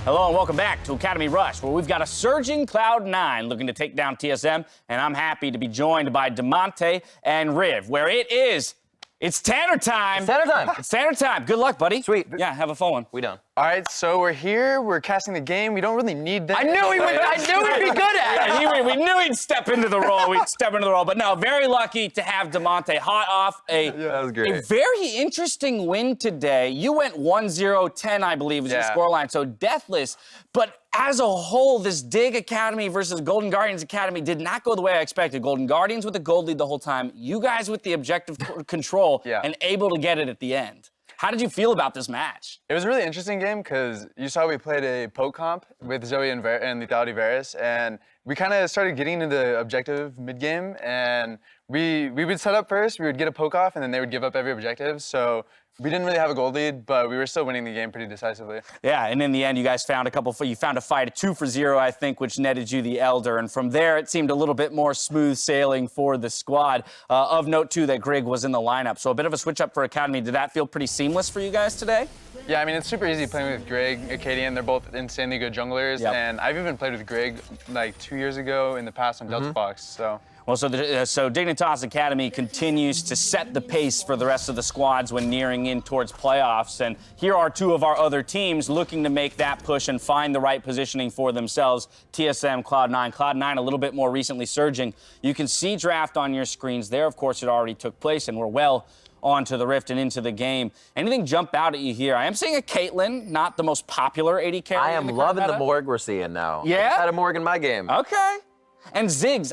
Hello and welcome back to Academy Rush, where we've got a surging Cloud9 looking to take down TSM, and I'm happy to be joined by Demonte and Riv, where it's Tanner time. It's Tanner time. It's Tanner time. Good luck, buddy. Sweet. Yeah, have a fun one. We done. All right, so we're here. We're casting the game. We don't really need that. I knew he'd be good at it. Yeah, we knew he'd step into the role. But no, very lucky to have Demonte hot off that was great. a very interesting win today. You went 1-0-10, I believe, was your scoreline, so deathless. But as a whole, this Dig Academy versus Golden Guardians Academy did not go the way I expected. Golden Guardians with the gold lead the whole time. You guys with the objective control and able to get it at the end. How did you feel about this match? It was a really interesting game because you saw we played a poke comp with Zoe and Lethality Varus, and we kind of started getting into the objective mid-game, and we would set up first, we would get a poke off, and then they would give up every objective, so we didn't really have a gold lead, but we were still winning the game pretty decisively. Yeah, and in the end, you guys found you found a fight, a 2-for-0, I think, which netted you the Elder, and from there, it seemed a little bit more smooth sailing for the squad. Of note, too, that Greg was in the lineup, so a bit of a switch-up for Academy. Did that feel pretty seamless for you guys today? Yeah, I mean, it's super easy playing with Greg, Acadian. They're both insanely good junglers, and I've even played with Greg like 2 years ago in the past on Deltafox, so. Well, so Dignitas Academy continues to set the pace for the rest of the squads when nearing in towards playoffs. And here are two of our other teams looking to make that push and find the right positioning for themselves. TSM, Cloud9. Cloud9 a little bit more recently surging. You can see draft on your screens there. Of course, it already took place, and we're well onto the Rift and into the game. Anything jump out at you here? I am seeing a Caitlyn, not the most popular AD carry. I am loving the Morg we're seeing now. Yeah? I had a Morg in my game. Okay. And Ziggs,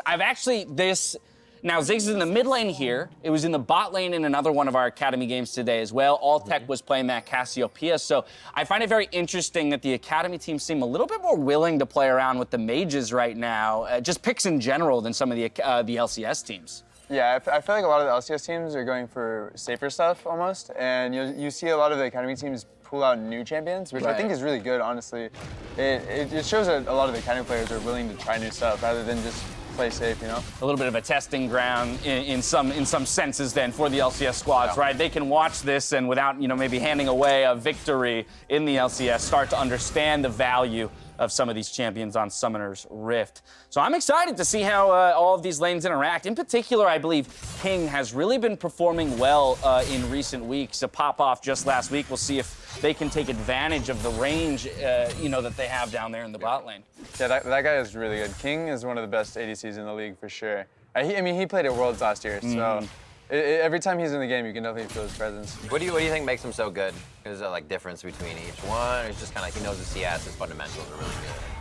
now Ziggs is in the mid lane here. It was in the bot lane in another one of our Academy games today as well. All Tech was playing that Cassiopeia. So I find it very interesting that the Academy teams seem a little bit more willing to play around with the mages right now, just picks in general, than some of the LCS teams. Yeah, I feel like a lot of the LCS teams are going for safer stuff almost, and you see a lot of the Academy teams pull out new champions, which I think is really good, honestly. It shows that a lot of the Academy players are willing to try new stuff rather than just play safe, you know? A little bit of a testing ground in some senses then for the LCS squads, right? They can watch this and without, maybe handing away a victory in the LCS, start to understand the value of some of these champions on Summoner's Rift. So I'm excited to see how all of these lanes interact. In particular, I believe King has really been performing well in recent weeks. A pop-off just last week. We'll see if they can take advantage of the range, that they have down there in the bot lane. Yeah, that guy is really good. King is one of the best ADCs in the league for sure. He played at Worlds last year, so every time he's in the game, you can definitely feel his presence. What do you think makes him so good? Is there difference between each one? Or it's just kind of he knows the CS, his fundamentals are really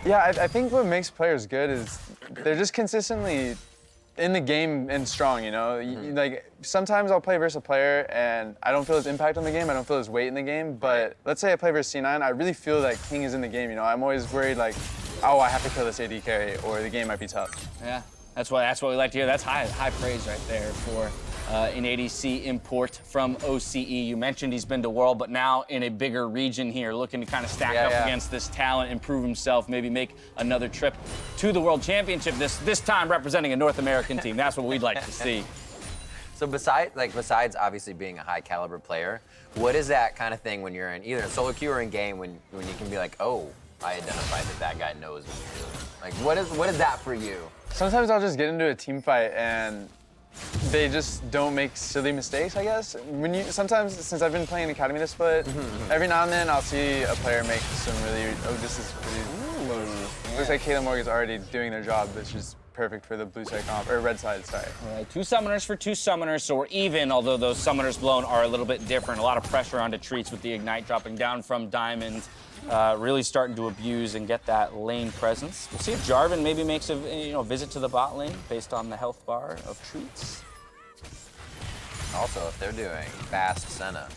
good? Yeah, I think what makes players good is they're just consistently in the game and strong, Like, sometimes I'll play versus a player and I don't feel his impact on the game, I don't feel his weight in the game, but let's say I play versus C9, I really feel that King is in the game, I'm always worried like, oh, I have to kill this AD carry or the game might be tough. Yeah, that's what we like to hear. That's high praise right there for an ADC import from OCE. You mentioned he's been to World, but now in a bigger region here, looking to kind of stack up against this talent, improve himself, maybe make another trip to the World Championship, this time representing a North American team. That's what we'd like to see. So besides obviously being a high caliber player, what is that kind of thing when you're in either in solo queue or in game when you can be like, oh, I identified that guy knows what he's doing? Like, what is that for you? Sometimes I'll just get into a team fight and they just don't make silly mistakes, I guess. Sometimes, since I've been playing Academy this split, every now and then I'll see a player make some really, this is pretty close. Looks like Caitlyn Morgan is already doing their job, which is perfect for the blue side comp, or red side, sorry. All right, 2 summoners for 2 summoners, so we're even, although those summoners blown are a little bit different. A lot of pressure onto Treats with the Ignite dropping down from Diamond. Really starting to abuse and get that lane presence. We'll see if Jarvan maybe makes a visit to the bot lane based on the health bar of Treats. Also, if they're doing fast Senna.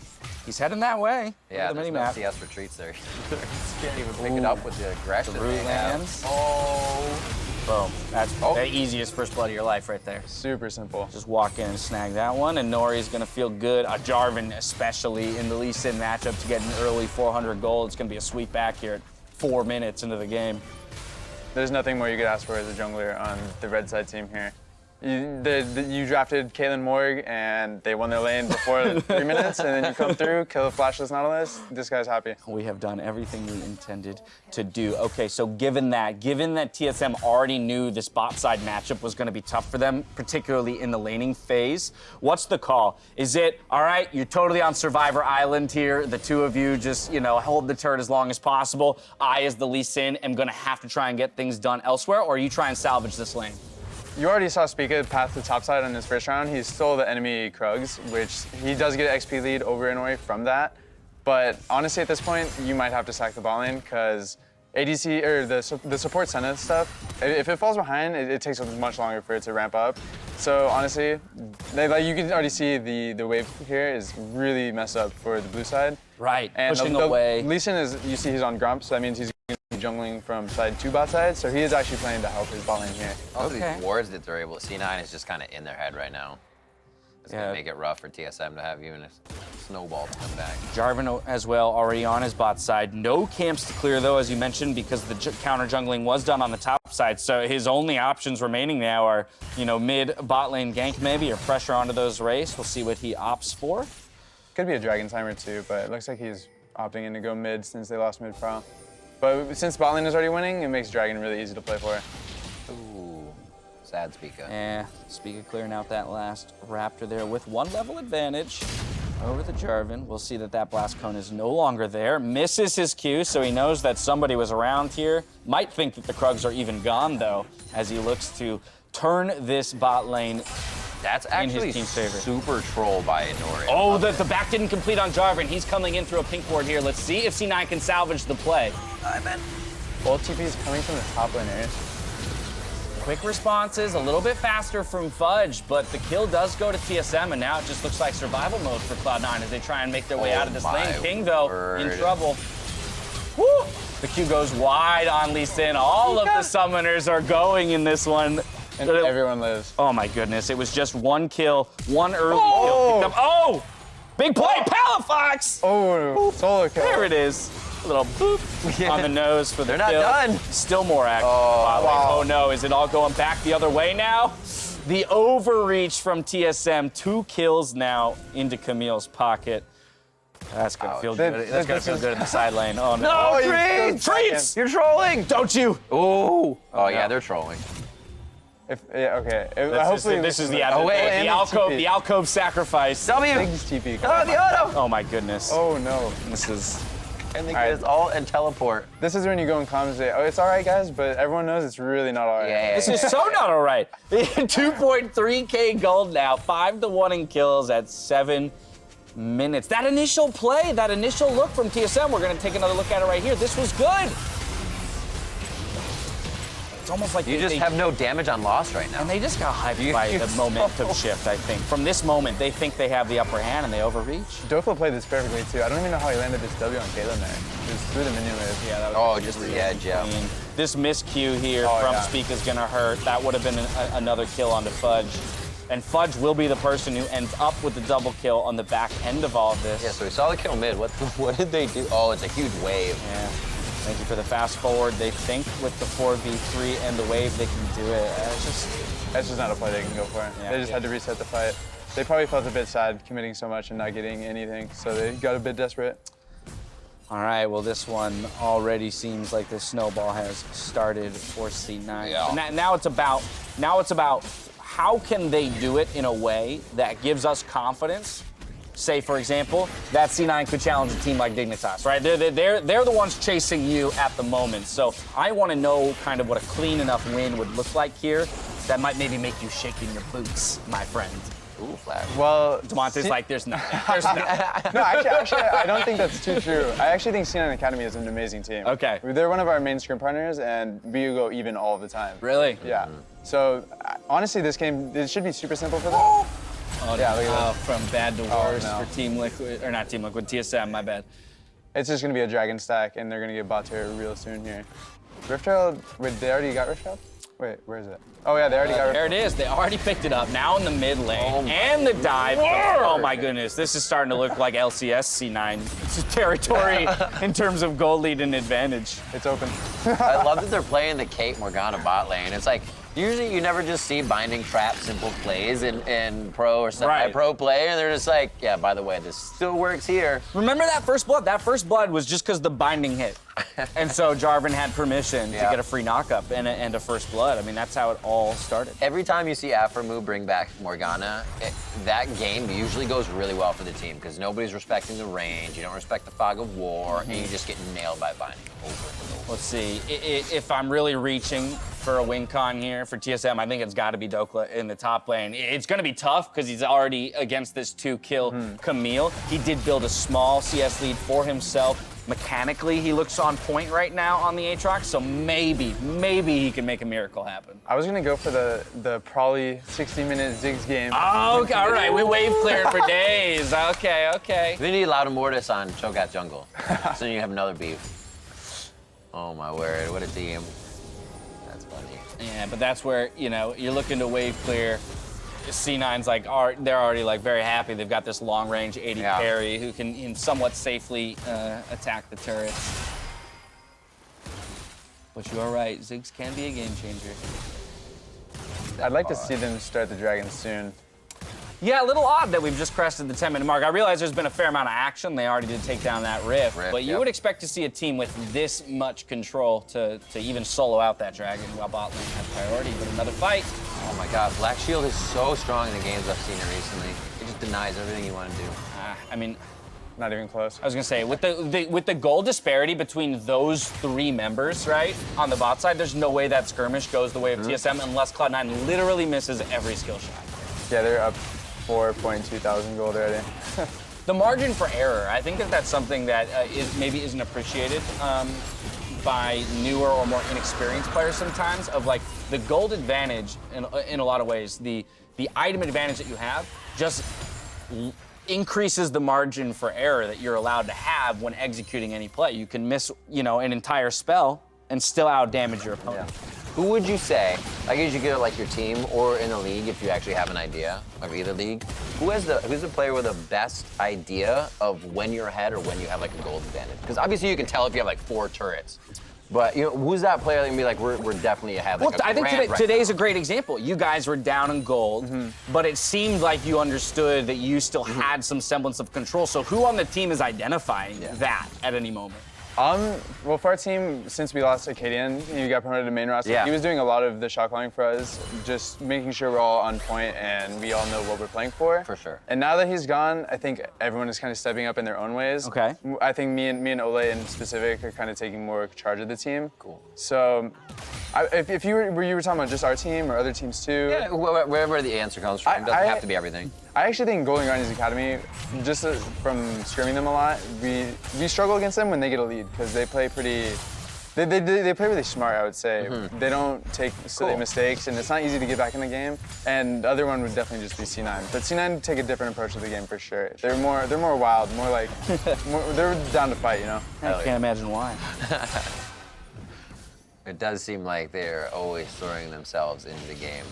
He's heading that way. Yeah, there's no CS for Treats there. Can't even pick it up with the aggression. The root lands. Oh. Boom. That's the easiest first blood of your life right there. Super simple. Just walk in and snag that one, and Nori's gonna feel good. Jarvan, especially in the Lee Sin matchup, to get an early 400 gold. It's gonna be a sweep back here at 4 minutes into the game. There's nothing more you could ask for as a jungler on the red side team here. You drafted Caitlyn Morg, and they won their lane before 3 minutes, and then you come through, kill the flashless Nautilus. This guy's happy. We have done everything we intended to do. Okay, so given that TSM already knew this bot side matchup was going to be tough for them, particularly in the laning phase, what's the call? Is it, all right, you're totally on Survivor Island here, the two of you just, hold the turret as long as possible. I, as the Lee Sin, am going to have to try and get things done elsewhere, or are you trying to salvage this lane? You already saw Spica path to top side on his first round. He stole the enemy Krugs, which he does get an XP lead over Inori from that. But honestly, at this point, you might have to sack the bot lane because ADC, or the support Senna stuff, if it falls behind, it takes much longer for it to ramp up. So honestly, you can already see the wave here is really messed up for the blue side. Right, and pushing away. Lee Sin is, you see he's on Grump, so that means he's jungling from side to bot side, so he is actually planning to help his bot lane here. Also, these wards that they're able, C9 is just kind of in their head right now. It's gonna make it rough for TSM to have even a snowball to come back. Jarvan as well, already on his bot side. No camps to clear though, as you mentioned, because the counter jungling was done on the top side. So his only options remaining now are, mid bot lane gank maybe, or pressure onto those Wraiths. We'll see what he opts for. Could be a Dragon Timer too, but it looks like he's opting in to go mid since they lost mid pro. But since bot lane is already winning, it makes Dragon really easy to play for. Ooh, sad Spica. Yeah, Spica clearing out that last Raptor there with 1 level advantage over the Jarvan. We'll see that Blast Cone is no longer there. Misses his Q, so he knows that somebody was around here. Might think that the Krugs are even gone though, as he looks to turn this bot lane. That's actually super troll by Inori. Oh, the back didn't complete on Jarvan. He's coming in through a pink ward here. Let's see if C9 can salvage the play. Both TPs coming from the top lane area. Quick responses, a little bit faster from Fudge, but the kill does go to TSM, and now it just looks like survival mode for Cloud9 as they try and make their way out of this lane. King, though, in trouble. Woo! The Q goes wide on Lee Sin. All of the summoners are going in this one. And everyone lives. Oh my goodness, it was just one kill, one early kill. Picked up. Oh! Big play, Palafox! Oh, solo kill. There it is. A little boop on the nose for the kill. They're not done. Still more action. Oh no, is it all going back the other way now? The overreach from TSM, 2 kills now into Camille's pocket. That's gonna feel good. That's gonna feel good in the side lane. Oh no! No, Treats! You're trolling! Don't you? Oh yeah, they're trolling. Okay. Hopefully this is the alcove sacrifice. Big's TP. Oh, the auto! Oh my goodness. Oh no. This is. And they get us all and teleport. This is when you go and comment and say, oh, it's all right, guys, but everyone knows it's really not all right. Yeah. This is so not all right. 2.3K gold now, 5-1 in kills at 7 minutes. That initial play, that initial look from TSM, we're gonna take another look at it right here. This was good. It's almost like you just have no damage on loss right now. And they just got hyped by the momentum shift, I think. From this moment, they think they have the upper hand and they overreach. Dofla played this perfectly too. I don't even know how he landed this W on Caitlyn there. It was through the minion wave. Yeah, that was just the edge, yeah. This miscue here from Spica's gonna hurt. That would have been another kill onto Fudge. And Fudge will be the person who ends up with the double kill on the back end of all of this. Yeah, so we saw the kill mid. What did they do? Oh, it's a huge wave. Yeah. Thank you for the fast forward. They think with the 4v3 and the wave they can do it. That's just not a play they can go for. Yeah, they just had to reset the fight. They probably felt a bit sad committing so much and not getting anything, so they got a bit desperate. All right, well this one already seems like the snowball has started for C9. Yeah. Now it's about how can they do it in a way that gives us confidence. Say, for example, that C9 could challenge a team like Dignitas, right? They're the ones chasing you at the moment. So I want to know kind of what a clean enough win would look like here that might maybe make you shake in your boots, my friend. Ooh, flat. Well, Demonte's like, there's nothing. There's nothing. No, actually, I don't think that's too true. I actually think C9 Academy is an amazing team. Okay. They're one of our main scrim partners, and we go even all the time. Really? Yeah. So, honestly, this game, it should be super simple for them. Oh, yeah, look at that. From bad to worse for Team Liquid, or not Team Liquid, TSM, my bad. It's just gonna be a dragon stack, and they're gonna get bot tier real soon here. Rift Herald, wait, they already got Rift Herald? Wait, where is it? Oh yeah, they already got Rift Herald. There it is, they already picked it up. Now in the mid lane, and the dive. Oh my goodness, this is starting to look like LCS C9 territory in terms of gold lead and advantage. It's open. I love that they're playing the Kate Morgana bot lane. It's like, Usually you never just see binding trap simple plays in pro or semi-pro play, and they're just like, yeah, by the way, this still works here. Remember that first blood? That first blood was just because the binding hit. And so Jarvan had permission to get a free knockup and a first blood. I mean, that's how it all started. Every time you see Aphromoo bring back Morgana, that game usually goes really well for the team because nobody's respecting the range, you don't respect the fog of war, and you just get nailed by binding over and over. Let's see, if I'm really reaching for a win con here for TSM, I think it's got to be Dokla in the top lane. It's going to be tough because he's already against this 2-kill Camille. He did build a small CS lead for himself. Mechanically, he looks on point right now on the Aatrox, so maybe he can make a miracle happen. I was gonna go for the probably 60-minute Ziggs game. Oh, okay, all right, we wave cleared for days. Okay. We need Loud Immortals on Cho'Gath jungle, so you have another beef. Oh my word, what a team. That's funny. Yeah, but that's where, you're looking to wave clear. C9's like, they're already like very happy. They've got this long range 80 carry who can somewhat safely attack the turrets. But you are right, Ziggs can be a game changer. I'd like to see them start the Dragon soon. Yeah, a little odd that we've just crested the 10-minute mark. I realize there's been a fair amount of action. They already did take down that Rift, but you would expect to see a team with this much control to even solo out that Dragon while bot lane has priority, but another fight. Oh my god, Black Shield is so strong in the games I've seen it recently. It just denies everything you want to do. I mean, not even close. I was gonna say, with the goal disparity between those 3 members, right, on the bot side, there's no way that skirmish goes the way of TSM unless Cloud9 literally misses every skill shot. Yeah, they're up 4.2 thousand gold already. The margin for error, I think that's something that maybe isn't appreciated by newer or more inexperienced players sometimes, of like the gold advantage in a lot of ways, the item advantage that you have just increases the margin for error that you're allowed to have when executing any play. You can miss, an entire spell and still out damage your opponent. Yeah. Who would you say, like you should get like your team or in a league if you actually have an idea of either league, who's the player with the best idea of when you're ahead or when you have like a gold advantage? Because obviously you can tell if you have like 4 turrets. But who's that player that can be like, we're definitely ahead? Like, well, I think today's a great example. You guys were down in gold, but it seemed like you understood that you still had some semblance of control. So who on the team is identifying that at any moment? Well, for our team, since we lost Acadian, he got promoted to main roster. He was doing a lot of the shot calling for us, just making sure we're all on point and we all know what we're playing for. For sure. And now that he's gone, I think everyone is kind of stepping up in their own ways. Okay. I think me and Ole in specific are kind of taking more charge of the team. Cool. So, if you were talking about just our team or other teams too? Yeah, wherever the answer comes from. It doesn't have to be everything. I actually think Golden Guardians Academy, just from scrimming them a lot, we struggle against them when they get a lead because they play pretty. They play really smart, I would say. They don't take silly mistakes, and it's not easy to get back in the game. And the other one would definitely just be C9. But C9 take a different approach to the game for sure. They're more wild, more like, they're down to fight, I can't imagine why. It does seem like they're always throwing themselves into the game.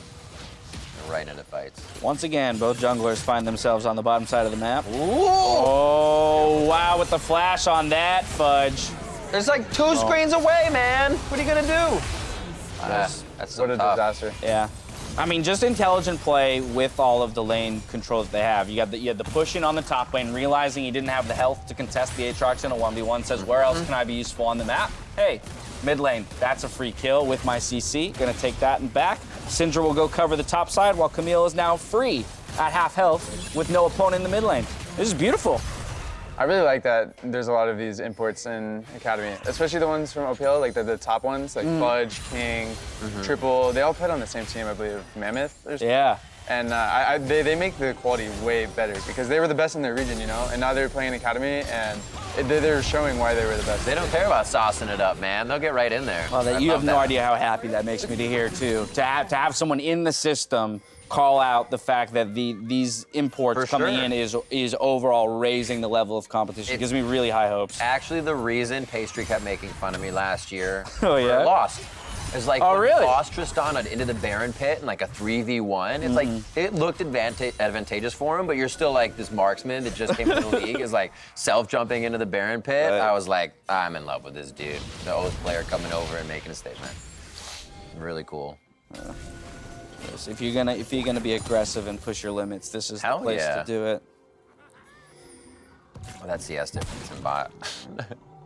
Right into fights. Once again, both junglers find themselves on the bottom side of the map. Ooh. Oh, wow, with the flash on that, Fudge. It's like 2 screens away, man. What are you gonna do? That's so what a tough. disaster. Yeah. I mean, just intelligent play with all of the lane control that they have. You had the pushing on the top lane, realizing he didn't have the health to contest the Aatrox in a 1v1, says, where else can I be useful on the map? Hey, mid lane, that's a free kill with my CC. Gonna take that and back. Syndra will go cover the top side while Camille is now free at half health with no opponent in the mid lane. This is beautiful. I really like that there's a lot of these imports in Academy, especially the ones from OPL, like the top ones, like Fudge, King, Triple. They all played on the same team, I believe, Mammoth or something. Yeah. And they make the quality way better because they were the best in their region, and now they're playing Academy, and they're showing why they were the best. They don't care about saucing it up, man. They'll get right in there. Well, you have no idea how happy that makes me to hear, too. To have someone in the system call out the fact that these imports coming in is overall raising the level of competition. It gives me really high hopes. Actually, the reason Pastry kept making fun of me last year yeah? Lost. It's like when we lost Tristan into the Baron pit in like a 3v1. It's like it looked advantageous for him, but you're still like this marksman that just came into the league is like self-jumping into the Baron pit. I was like, I'm in love with this dude. The old player coming over and making a statement. Really cool. If you're gonna be aggressive and push your limits, this is the Hell place yeah. to do it. Well, that CS difference in bot.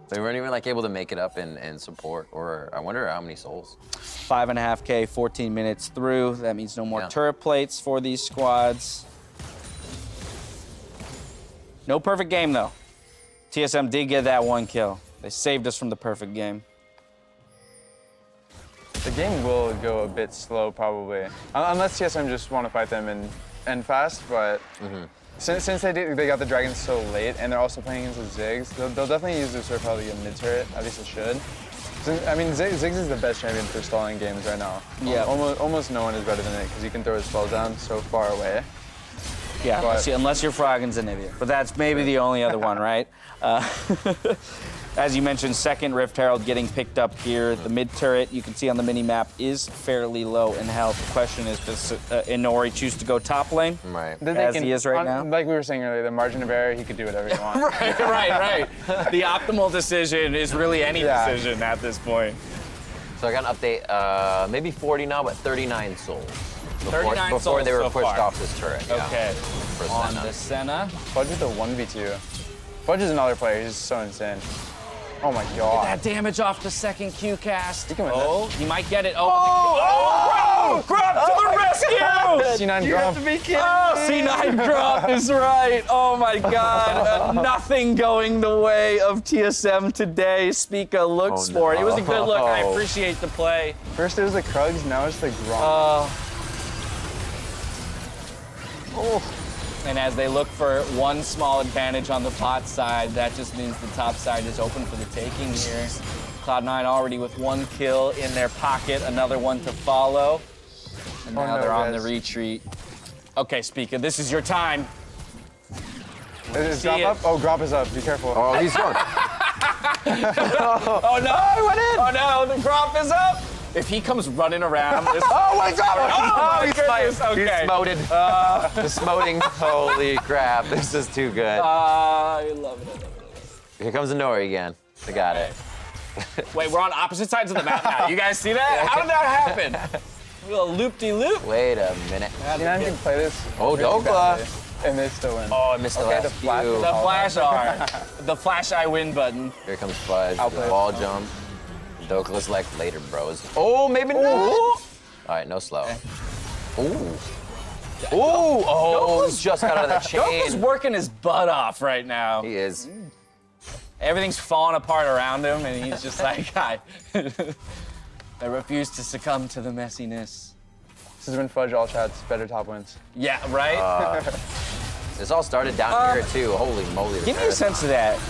They weren't even like able to make it up in support, or I wonder how many souls. 5.5K, 14 minutes through. That means no more turret plates for these squads. No perfect game though. TSM did get that 1 kill. They saved us from the perfect game. The game will go a bit slow probably, unless TSM just want to fight them and end fast. But since they got the dragons so late, and they're also playing against the Ziggs, they'll definitely use this probably a mid turret. At least it should. I mean, Ziggs is the best champion for stalling games right now. Yeah. Almost no one is better than it because he can throw his spells down so far away. Yeah, unless you're Frog and Zenivia. But that's maybe the only other one, right? As you mentioned, second Rift Herald getting picked up here. The mid turret, you can see on the mini-map, is fairly low in health. The question is, does Inori choose to go top lane? Right. As he is right now? Like we were saying earlier, the margin of error, he could do whatever he wants. right. The optimal decision is really any decision at this point. So I got an update, maybe 40 now, but 39 souls. 39 before souls they were so pushed far. off this turret. Yeah. Okay. For On Senna. the Senna. Fudge is a 1v2. Fudge is another player, he's so insane. Oh my god. That damage off the second Q cast. He can win He might get it. Grub to the rescue! C9 You have Grump. to be kidding C9 Grump is right. Oh my god. Nothing going the way of TSM today. Spica looks for it. It was a good look. I appreciate the play. First it was the Krugs, now it's the Grump. And as they look for one small advantage on the bot side, that just means the top side is open for the taking here. Cloud9 already with 1 kill in their pocket, another one to follow. And now they're on the retreat. Okay, Spica, this is your time. Is Grump up? Oh, Grump is up, be careful. Oh, he's going. Oh no, he went in! Oh no, the Grump is up! If he comes running around this... Oh my god! Oh, he's goodness, He's okay. smoted. The smoting. Holy crap, this is too good. I love it. Here comes Inori again. I got it. Wait, we're on opposite sides of the map now. You guys see that? How did that happen? A little loop-de-loop. Wait a minute. C9 can play this. Oh, really Dokla. badly, and they still win. Oh, I missed the last the flash few. was The flash R. The flash I win button. Here comes Fudge. I'll play it. Wall jump. Dokla's like later, bros. Oh, maybe not. All right, no slow. Ooh. Oh, just got out of that Dokla's chain. working his butt off right now. He is. Everything's falling apart around him, and he's just like, I refuse to succumb to the messiness. This is when Fudge all chats, better top wins. Yeah, right? This all started down here too. Holy moly. Give me a sense of that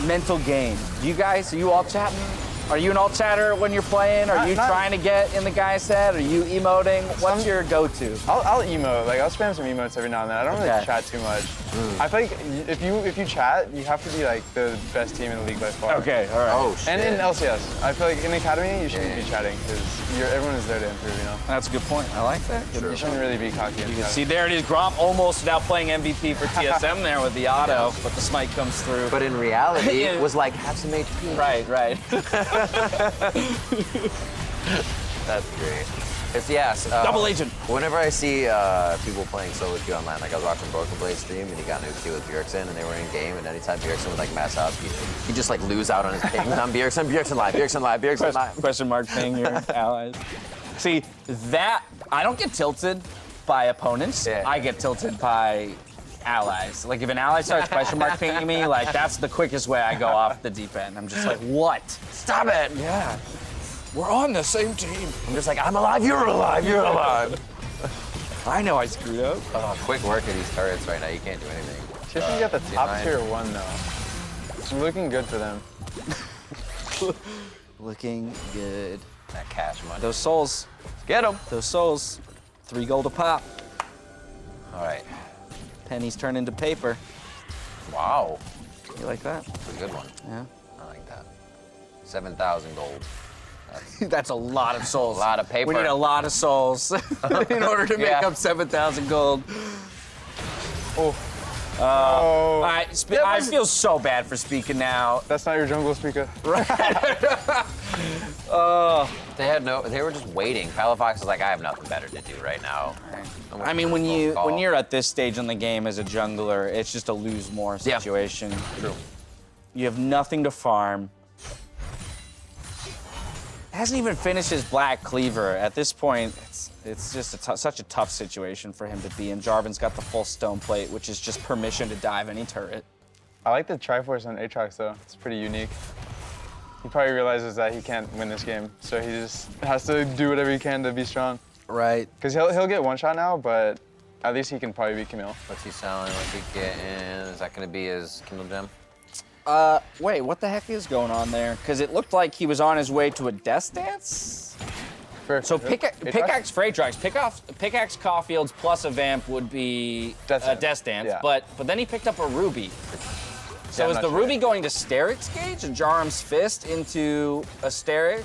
mental game. Are you all chatting? Are you an alt chatter when you're playing? Are you trying to get in the guy's head? Are you emoting? What's your go-to? I'll emote, like I'll spam some emotes every now and then. I don't really chat too much. I feel like if you chat, you have to be like the best team in the league by far. Okay, all right. Oh, shit. And in LCS, I feel like in the academy you shouldn't be chatting because everyone is there to improve, you know. That's a good point. I like that. You shouldn't really be cocky. You can see there it is. Gromp almost now playing MVP for TSM there with the auto, but the smite comes through. But in reality, it was like have some HP. Right. That's great. It's yes. Double agent. Whenever I see people playing solo queue online, like I was watching Broken Blade stream and he got new queue with Bjergsen and they were in game, and anytime Bjergsen would like mass out, he'd just like lose out on his ping on Bjergsen live. Question mark thing your allies. See, that, I don't get tilted by opponents. Yeah. I get tilted by allies. Like if an ally starts question mark pinging me, like that's the quickest way I go off the deep end. I'm just like, what? Stop it! Yeah. We're on the same team. I'm just like, I'm alive, you're alive, you're alive. I know I screwed up. Quick work at these turrets right now, you can't do anything. TSM got the top C9. tier 1 though. It's looking good for them. Looking good. That cash money. Those souls. Get them. Those souls. 3 gold a pop. All right. Pennies turn into paper. Wow. You like that? That's a good one. Yeah. I like that. 7,000 gold. That's a lot of souls. A lot of paper. We need a lot of souls in order to make Yeah. up 7,000 gold. Oh, I feel so bad for speaking now. That's not your jungle speaker. They were just waiting. Palafox is like, I have nothing better to do right now. I mean, when you're at this stage in the game as a jungler, it's just a lose more situation. True. You have nothing to farm. Hasn't even finished his black cleaver. At this point, it's just such a tough situation for him to be in. Jarvan's got the full stone plate, which is just permission to dive any turret. I like the Triforce on Aatrox though. It's pretty unique. He probably realizes that he can't win this game, so he just has to do whatever he can to be strong. Right. Because he'll get one shot now, but at least he can probably beat Camille. What's he selling? What's he getting? Is that going to be his Kindle Gem? Wait, what the heck is going on there? Because it looked like he was on his way to a Death Dance? So pickaxe for Aatrox, pickaxe Caulfield's plus a Vamp would be a Death Dance, yeah. but then he picked up a Ruby. So is the Ruby going to Sterix Gauge, a Jarum's Fist into a Sterix?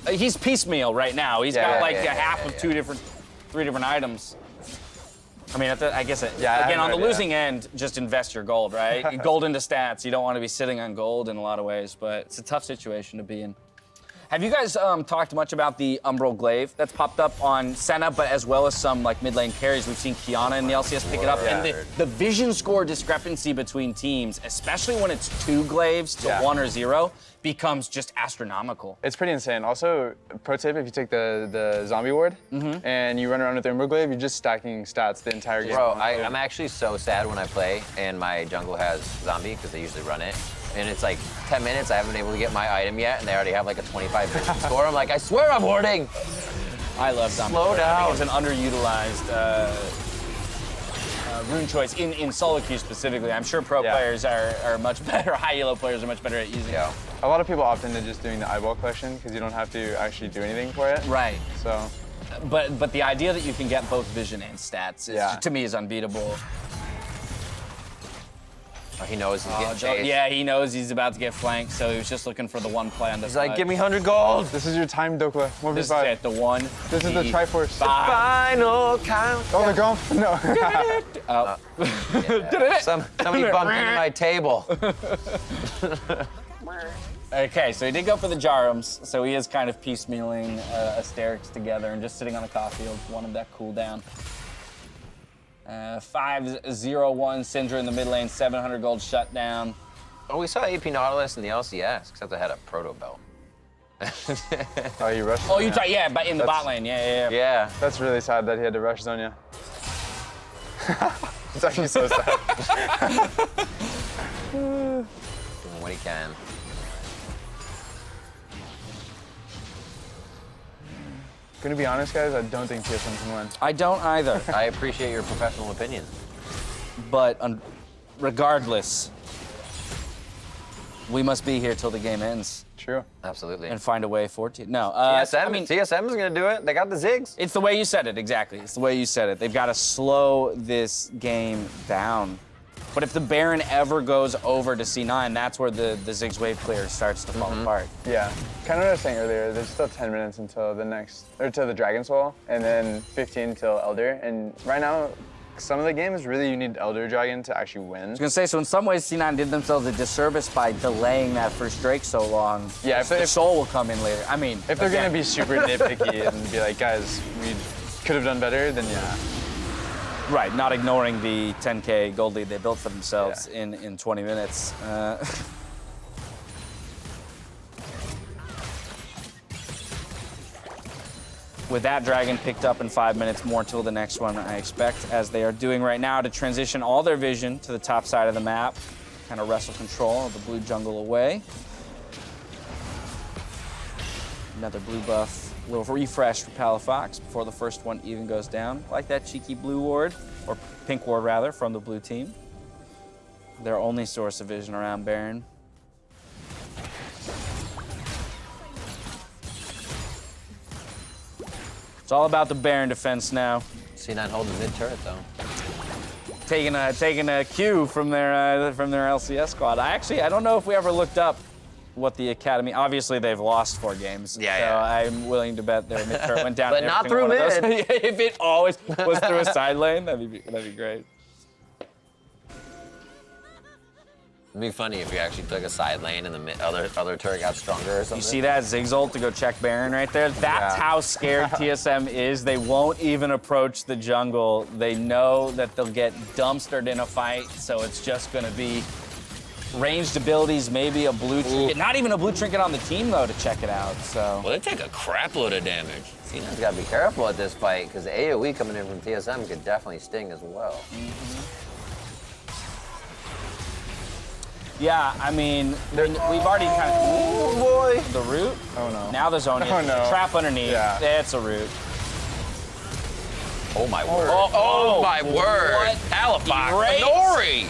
He's piecemeal right now. He's got like half of 3 different items. I mean, I guess, again, on the losing end, just invest your gold, right? Gold into stats. You don't want to be sitting on gold in a lot of ways, but it's a tough situation to be in. Have you guys talked much about the Umbral Glaive that's popped up on Senna, but as well as some like mid lane carries? We've seen Kiana in the LCS pick it up, and the vision score discrepancy between teams, especially when it's 2 glaives to 1 or 0, becomes just astronomical. It's pretty insane. Also, pro tip, if you take the zombie ward and you run around with the Umbral Glaive, you're just stacking stats the entire game. Bro, I'm actually so sad when I play and my jungle has zombie, because they usually run it. And it's like 10 minutes, I haven't been able to get my item yet, and they already have like a 25 vision score. I'm like, I swear I'm warding. I love zombie. Slow down. I think it's an underutilized rune choice in solo queue specifically. I'm sure pro players are much better, high elo players are much better at using it. A lot of people opt into just doing the eyeball collection because you don't have to actually do anything for it. Right. So. But the idea that you can get both vision and stats is, to me, is unbeatable. Oh, he knows he's getting chased. Yeah, he knows he's about to get flanked, so he was just looking for the one play on the He's like, give me 100 gold. This is your time, Dokla. 1v5. This is it, the 1. This is the Triforce. Final count. Oh, they're gone. No. Somebody bumped into my table. Okay, so he did go for the Jarums, so he is kind of piecemealing Asterix together and just sitting on the Caulfield, wanted that cooldown. 5-0-1 Syndra in the mid lane, 700 gold shutdown. Oh, we saw AP Nautilus in the LCS, except I had a proto belt. Oh, you rushed. Oh, you thought, but in the bot lane, Yeah. That's really sad that he had to rush Zonya. It's actually so sad. Doing what he can. Gonna be honest, guys, I don't think TSM can win. I don't either. I appreciate your professional opinion. But regardless, we must be here till the game ends. True. Absolutely. And find a way for it. No, TSM is gonna do it. They got the Ziggs. It's the way you said it, exactly. It's the way you said it. They've got to slow this game down. But if the Baron ever goes over to C9, that's where the Ziggs wave clear starts to fall apart. Yeah, kind of what I was saying earlier, there's still 10 minutes until the Dragon's Wall, and then 15 till Elder. And right now, some of the games, really you need Elder Dragon to actually win. I was gonna say, so in some ways, C9 did themselves a disservice by delaying that first Drake so long. Yeah, if Soul will come in later. I mean, if they're gonna be super nitpicky and be like, guys, we could have done better, then yeah. Right, not ignoring the 10K gold lead they built for themselves in 20 minutes. With that dragon picked up in 5 minutes, more till the next one, I expect, as they are doing right now, to transition all their vision to the top side of the map, kind of wrestle control of the blue jungle away. Another blue buff. A little refresh for Palafox before the first one even goes down. Like that cheeky blue ward, or pink ward rather, from the blue team. Their only source of vision around Baron. It's all about the Baron defense now. C9 holding mid turret though. Taking a cue from their LCS squad. I don't know if we ever looked up what the Academy, obviously they've lost 4 games. So I'm willing to bet their mid turret went down. But not through mid. If it always was through a side lane, that'd be great. It'd be funny if you actually took a side lane and the other turret got stronger or something. You see that Ziggs ult to go check Baron right there? That's how scared TSM is. They won't even approach the jungle. They know that they'll get dumpstered in a fight, so it's just gonna be ranged abilities, maybe a blue trinket. Not even a blue trinket on the team, though, to check it out, so. Well, they take a crap load of damage. C9's got to be careful at this fight, because the AoE coming in from TSM could definitely sting as well. Yeah, I mean, we've already kind of... Oh, boy. The root? Oh, no. Now the zone. Oh, no. Trap underneath. Yeah. It's a root. Oh, my word. Oh, my word. what? Palafox. Great. Nori.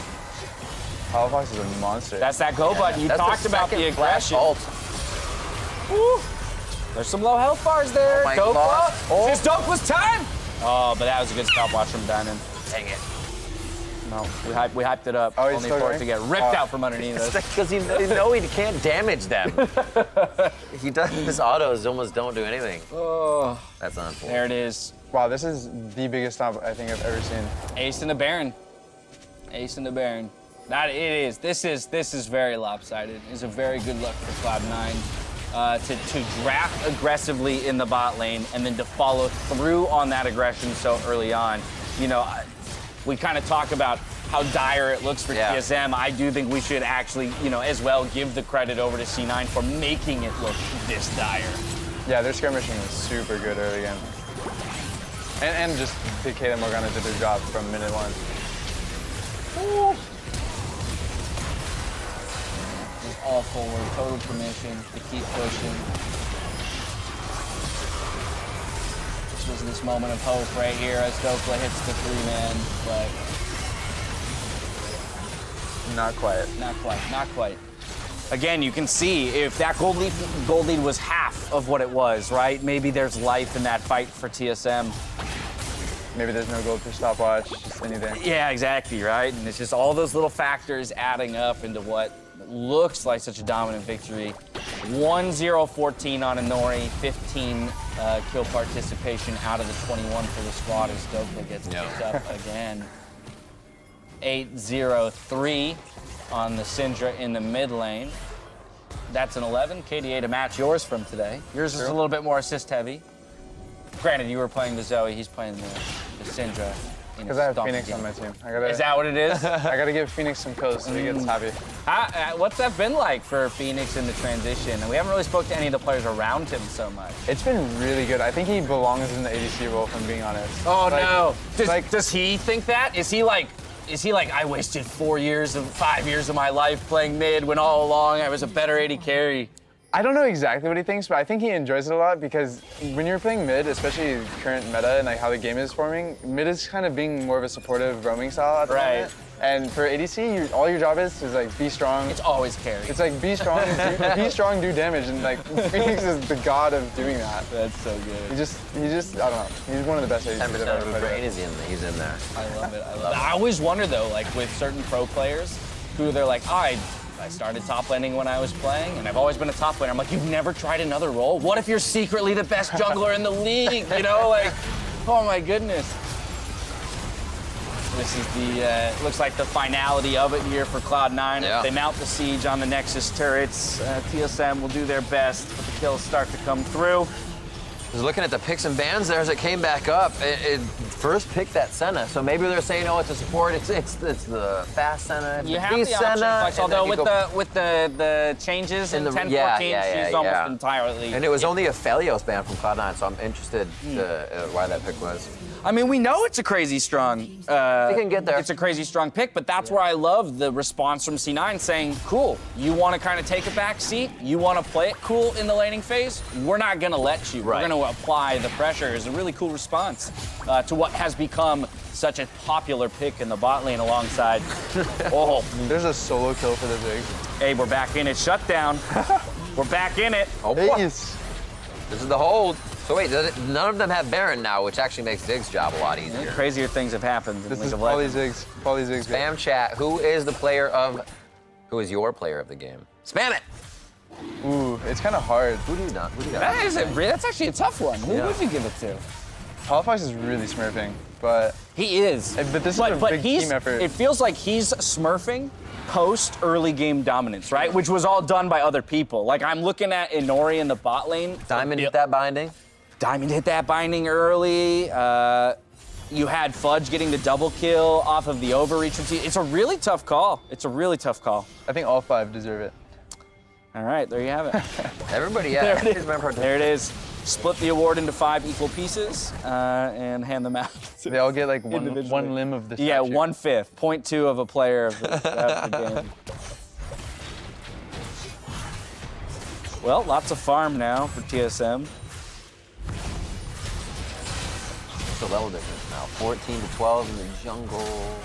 Palafox is a monster. That's that go button. You That's talked about the flash aggression. ult. Woo. There's some low health bars there. Oh my Go God. for His dunk was time. Oh, but that was a good stopwatch from Diamond. Dang it. No, we hyped it up Oh, he's only still for it going? to get ripped out from underneath us. Because he can't damage them. He does. His autos almost don't do anything. Oh, That's unfortunate. there it is. Wow, this is the biggest stomp I think I've ever seen. Ace in the Baron. Ace in the Baron. That it is. This is very lopsided. It's a very good look for Cloud9 to draft aggressively in the bot lane and then to follow through on that aggression so early on. You know, we kind of talk about how dire it looks for TSM. I do think we should actually, you know, as well give the credit over to C9 for making it look this dire. Yeah, their skirmishing was super good early game. And just DK and Morgana did their job from minute one. Ooh. Just all forward, total permission to keep pushing. This was this moment of hope right here as Dokla hits the 3-man, but Not quite. not quite. Again, you can see if that gold lead was half of what it was, right? Maybe there's life in that fight for TSM. Maybe there's no gold for stopwatch, just anything. Yeah, exactly, right? And it's just all those little factors adding up into what looks like such a dominant victory. 1-0-14 on Inori, 15 kill participation out of the 21 for the squad as Dokla gets picked up again. 8-0-3 on the Syndra in the mid lane. That's an 11. KDA to match yours from today. Yours is a little bit more assist heavy. Granted, you were playing the Zoe, he's playing the Syndra. Because I have Phoenix on my team. Is that what it is? I gotta give Phoenix some kills so he gets happy. What's that been like for Phoenix in the transition? And we haven't really spoke to any of the players around him so much. It's been really good. I think he belongs in the ADC role, if I'm being honest. Oh, Like, no. Does he think that? Is he like, I wasted 5 years of my life playing mid when all along I was a better AD carry? I don't know exactly what he thinks, but I think he enjoys it a lot because when you're playing mid, especially current meta and like how the game is forming, mid is kind of being more of a supportive roaming style at the moment. And for ADC, all your job is like be strong. It's always carry. It's like be strong, be strong, do damage, and like Phoenix is the god of doing that. That's so good. He just, I don't know. He's one of the best ADCs 10% I've of ever his played. brain is he's in there. I love it. I always wonder though, like with certain pro players, who they're like, I started top laning when I was playing, and I've always been a top laner. I'm like, you've never tried another role? What if you're secretly the best jungler in the league? You know, like, oh my goodness. This is the, looks like the finality of it here for Cloud9. Yeah. They mount the siege on the Nexus turrets. TSM will do their best, but the kills start to come through. I was looking at the picks and bans there as it came back up. It first picked that Senna, so maybe they're saying, oh, it's a support. It's the fast Senna. It's You the have beast the option Senna, flex, and then although you with the changes in 10-14, she's almost entirely. And it was only a Phelios ban from Cloud9, so I'm interested to why that pick was. I mean, we know it's a crazy strong. They can get there. It's a crazy strong pick, but that's where I love the response from C9 saying, "Cool, you want to kind of take a back seat. You want to play it cool in the laning phase. We're not gonna let you. Right. We're gonna apply the pressure." It's a really cool response to what has become such a popular pick in the bot lane alongside. Oh, There's a solo kill for the Ziggs. hey, we're back in it. Shutdown. We're back in it. Oh, boy. Yes. This is the hold. So wait, none of them have Baron now, which actually makes Ziggs' job a lot easier. Crazier things have happened in This League is of Pauly Legends. Ziggs. Pauly Ziggs. Spam chat. Who is your player of the game? Spam it. Ooh, it's kind of hard. Who do you got? That's actually a tough one. Who would you give it to? Palafox is really smurfing, but He is. But this is a big team effort. It feels like he's smurfing post early game dominance, right? Which was all done by other people. Like I'm looking at Inori in the bot lane. Diamond hit that binding. Diamond hit that binding early. You had Fudge getting the double kill off of the overreach. It's a really tough call. It's a really tough call. I think all 5 deserve it. All right, there you have it. Everybody, yeah. There it is. There it is. Split the award into 5 equal pieces and hand them out. They all get like one limb of the statue. Yeah, 1/5, 0.2 of a player of the game. Well, lots of farm now for TSM. What's the level difference now? 14 to 12 in the jungle.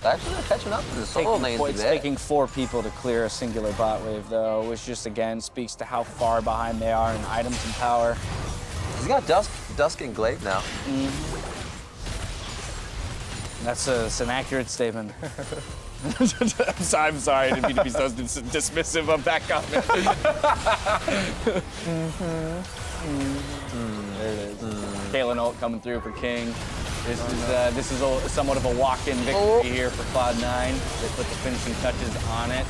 Actually, they're catching up to the solo lanes. It's taking 4 people to clear a singular bot wave, though, which just again speaks to how far behind they are in items and power. He's got Dusk and Glaive now. That's an accurate statement. I'm sorry, I didn't mean to be so dismissive of that comment. There it is. Kalen ult coming through for King. This is somewhat of a walk-in victory here for Cloud9. They put the finishing touches on it.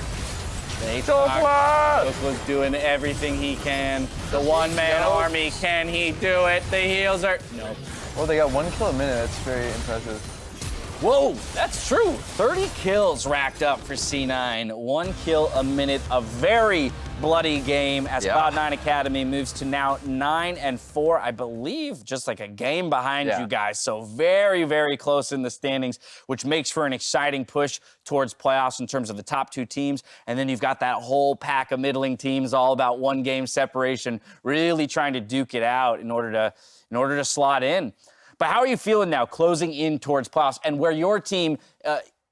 Tokla's doing everything he can. The one-man army, can he do it? The heals are... Nope. Well, they got 1 kill a minute. That's very impressive. Whoa, that's true. 30 kills racked up for C9. 1 kill a minute. A very bloody game as Cloud9 Academy moves to now 9-4. I believe just like a game behind you guys. So very, very close in the standings, which makes for an exciting push towards playoffs in terms of the top 2 teams. And then you've got that whole pack of middling teams all about 1 game separation, really trying to duke it out in order to slot in. But how are you feeling now, closing in towards playoffs, and where your team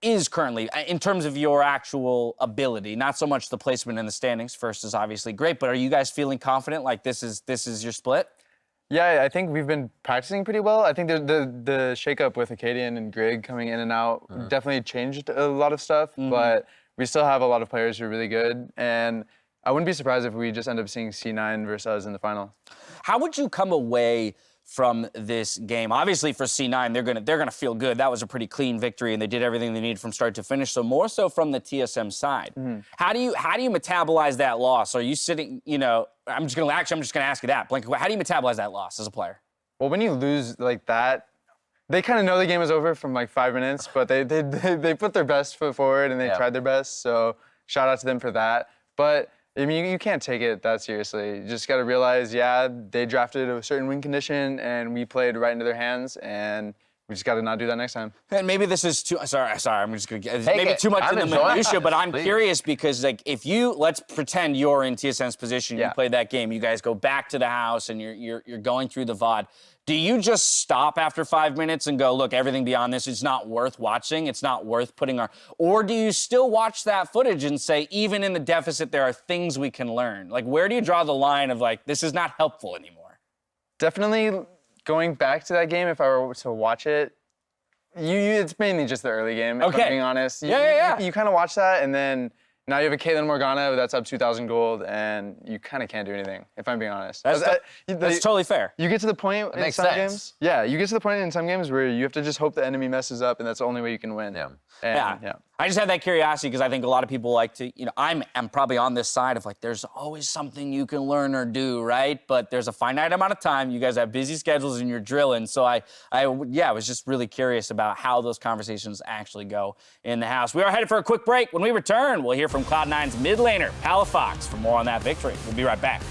is currently in terms of your actual ability? Not so much the placement in the standings. First is obviously great, but are you guys feeling confident? Like this is your split? Yeah, I think we've been practicing pretty well. I think the shakeup with Acadian and Grig coming in and out definitely changed a lot of stuff, but we still have a lot of players who are really good, and I wouldn't be surprised if we just end up seeing C9 versus us in the final. How would you come away from this game? Obviously for C9, they're gonna feel good. That was a pretty clean victory, and they did everything they needed from start to finish. So more so from the TSM side. How do you metabolize that loss? Are you sitting? I'm just gonna ask you that. Blink. How do you metabolize that loss as a player? Well, when you lose like that, they kind of know the game is over from like 5 minutes, but they put their best foot forward and they tried their best. So shout out to them for that. But I mean, you can't take it that seriously. You just got to realize, they drafted a certain win condition, and we played right into their hands, and we just got to not do that next time. And maybe this is too. Sorry. I'm just gonna get maybe too much in the minutia, but I'm curious because, like, if let's pretend you're in TSM's position, you played that game, you guys go back to the house, and you're going through the VOD. Do you just stop after 5 minutes and go, look, everything beyond this is not worth watching, it's not worth putting or do you still watch that footage and say, even in the deficit, there are things we can learn? Like, where do you draw the line of, like, this is not helpful anymore? Definitely going back to that game, if I were to watch it, it's mainly just the early game, if I'm being honest. You kind of watch that, and then now you have a Caitlyn Morgana that's up 2,000 gold, and you kind of can't do anything, if I'm being honest. That's totally fair. You get to the point in some games. Yeah, you get to the point in some games where you have to just hope the enemy messes up, and that's the only way you can win. I just had that curiosity because I think a lot of people like to, I'm probably on this side of like, there's always something you can learn or do, right? But there's a finite amount of time. You guys have busy schedules and you're drilling. So I was just really curious about how those conversations actually go in the house. We are headed for a quick break. When we return, we'll hear from Cloud9's mid laner, Palafox, for more on that victory. We'll be right back.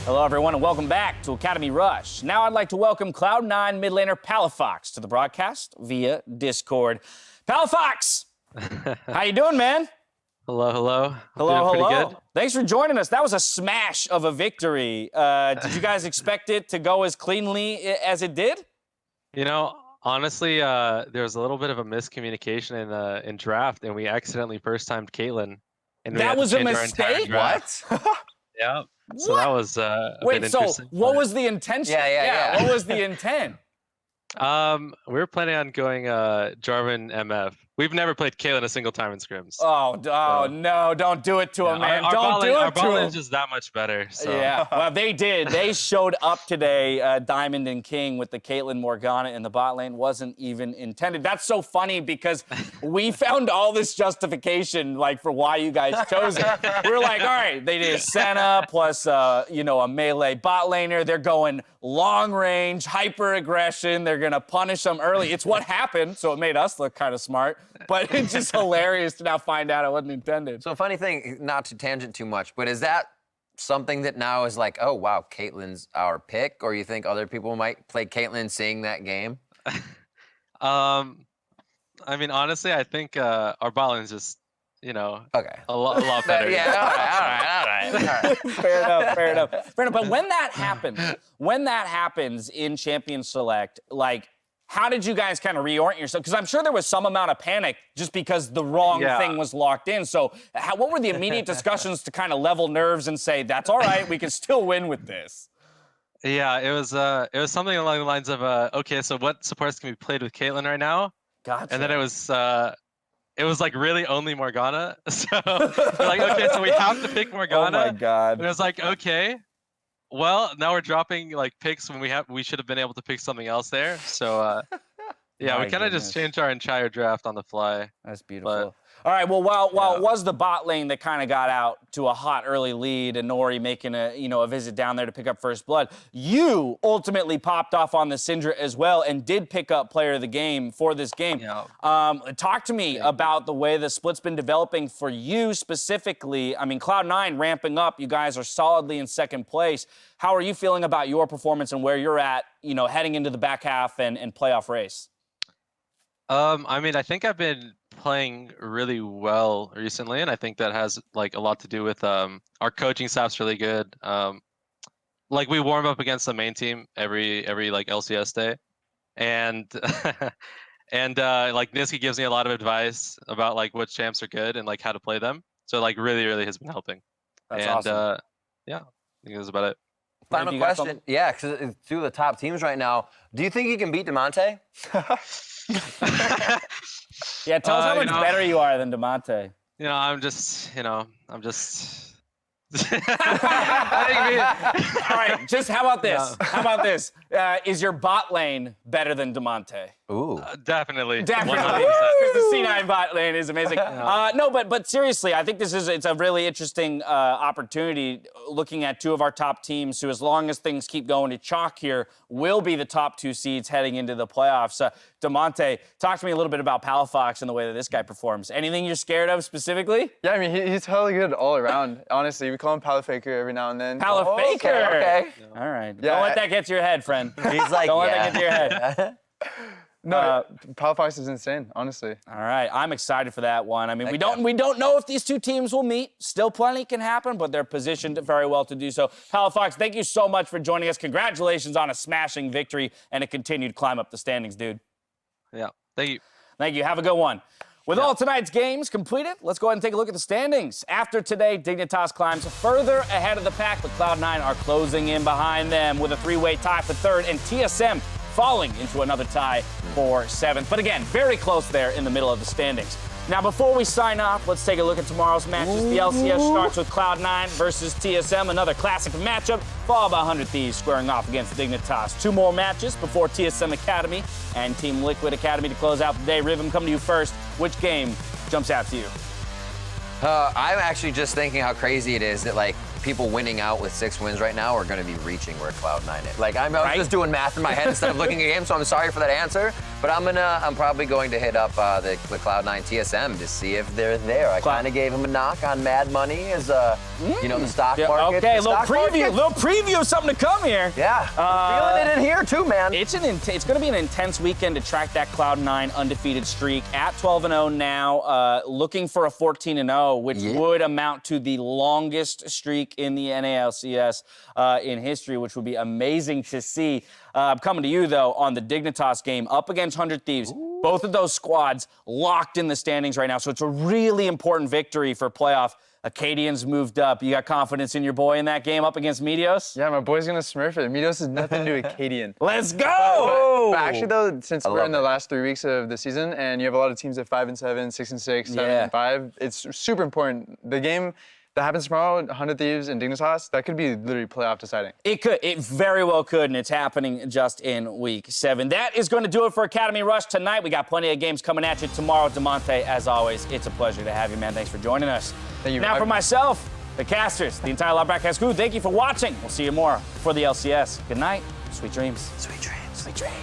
Hello, everyone, and welcome back to Academy Rush. Now I'd like to welcome Cloud9 mid laner Palafox to the broadcast via Discord. Palafox, how you doing, man? Hello. Hello. Pretty good. Thanks for joining us. That was a smash of a victory. Did you guys expect it to go as cleanly as it did? You know, honestly, there was a little bit of a miscommunication in draft, and we accidentally first-timed Caitlyn. And we That had to was a change our entire mistake? draft. Yeah. So that was a bit Wait, so interesting. what was the intention? Yeah. What was the intent? We were planning on going Jarvan MF. We've never played Caitlyn a single time in scrims. Oh, no, don't do it to him, man. Don't do our it to ball him. is just that much better. So. Yeah, well, they did. They showed up today, Diamond and King, with the Caitlyn Morgana in the bot lane. Wasn't even intended. That's so funny because we found all this justification, like, for why you guys chose it. We were like, all right, they did Senna plus, a melee bot laner. They're going long range, hyper aggression. They're gonna punish them early. It's what happened, so it made us look kind of smart. But it's just hilarious to now find out it wasn't intended. So funny thing, not to tangent too much, but is that something that now is like, oh wow, Caitlyn's our pick, or you think other people might play Caitlyn seeing that game? I mean, honestly, I think our bot lane is just, Okay. a lot better. Yeah, all right. Fair enough. But when that happens in Champion Select, like, how did you guys kind of reorient yourself? Because I'm sure there was some amount of panic just because the wrong thing was locked in. So what were the immediate discussions to kind of level nerves and say, that's all right, we can still win with this? Yeah, it was something along the lines of, okay, so what supports can be played with Caitlyn right now? Gotcha. And then it was like really only Morgana. So we're like, okay, so we have to pick Morgana. Oh my God. And it was like, okay, well, now we're dropping like picks when we should have been able to pick something else there. So yeah, My we kind of just changed our entire draft on the fly. That's beautiful. All right, well, while it was the bot lane that kind of got out to a hot early lead and Nori making a visit down there to pick up first blood, you ultimately popped off on the Syndra as well and did pick up player of the game for this game. Yeah. Talk to me about the way the split's been developing for you specifically. I mean, Cloud9 ramping up, you guys are solidly in second place. How are you feeling about your performance and where you're at, heading into the back half and playoff race? I mean, I think I've been playing really well recently, and I think that has like a lot to do with our coaching staff's really good. Like we warm up against the main team every like LCS day, and like Niski gives me a lot of advice about like which champs are good and like how to play them. So like really has been helping. That's and awesome. Yeah, I think that's about it. Final question. Yeah, because it's two of the top teams right now. Do you think you can beat Demonte? Yeah, tell us how much better you are than Demonte. I'm just. All right, just how about this? How about this? Is your bot lane better than Demonte? Ooh. Definitely. Definitely, 100%. because the C9 bot lane is amazing. No, but seriously, I think it's a really interesting opportunity looking at two of our top teams who, as long as things keep going to chalk here, will be the top two seeds heading into the playoffs. Demonte, talk to me a little bit about Palafox and the way that this guy performs. Anything you're scared of specifically? Yeah, I mean, he's totally good all around. Honestly, we call him FLICKR every now and then. Palafaker. Okay. All right. Yeah, Don't let that get to your head, friend. He's like, Don't let yeah. that get to your head. No, Palafox is insane, honestly. All right, I'm excited for that one. I mean, we don't know if these two teams will meet. Still plenty can happen, but they're positioned very well to do so. Palafox, thank you so much for joining us. Congratulations on a smashing victory and a continued climb up the standings, dude. Yeah. Thank you. Thank you. Have a good one. With all tonight's games completed, let's go ahead and take a look at the standings. After today, Dignitas climbs further ahead of the pack, but Cloud9 are closing in behind them with a three-way tie for third, and TSM falling into another tie for seventh. But again, very close there in the middle of the standings. Now, before we sign off, let's take a look at tomorrow's matches. The LCS starts with Cloud9 versus TSM, another classic matchup, followed by 100 Thieves squaring off against Dignitas. Two more matches before TSM Academy and Team Liquid Academy to close out the day. Rhythm, come to you first. Which game jumps out to you? I'm actually just thinking how crazy it is that like people winning out with 6 wins right now are going to be reaching where Cloud9 is. Like I was just doing math in my head instead of looking at games, so I'm sorry for that answer. But I'm probably going to hit up the Cloud9 TSM to see if they're there. I kind of gave him a knock on Mad Money as you know, the stock market. Okay, the little stock market. preview of something to come here. Yeah, I'm feeling it in here too, man. It's going to be an intense weekend to track that Cloud9 undefeated streak at 12-0 now, looking for a 14-0, which would amount to the longest streak in the NALCS in history, which would be amazing to see. Coming to you, though, on the Dignitas game, up against 100 Thieves. Ooh. Both of those squads locked in the standings right now, so it's a really important victory for playoff. Acadians moved up. You got confidence in your boy in that game up against Meteos? Yeah, my boy's going to smurf it. Meteos is nothing to Acadian. Let's go! But actually, though, since we're in the last 3 weeks of the season, and you have a lot of teams at 5-7, 6-6, 7-5, it's super important. The game that happens tomorrow, 100 Thieves and Dignitas, that could be literally playoff deciding. It could. It very well could, and it's happening just in week 7. That is going to do it for Academy Rush tonight. We got plenty of games coming at you tomorrow. DeMonte, as always, it's a pleasure to have you, man. Thanks for joining us. Thank you. Now for myself, the casters, the entire Loud Broadcast crew, thank you for watching. We'll see you more for the LCS. Good night. Sweet dreams. Sweet dreams. Sweet dreams.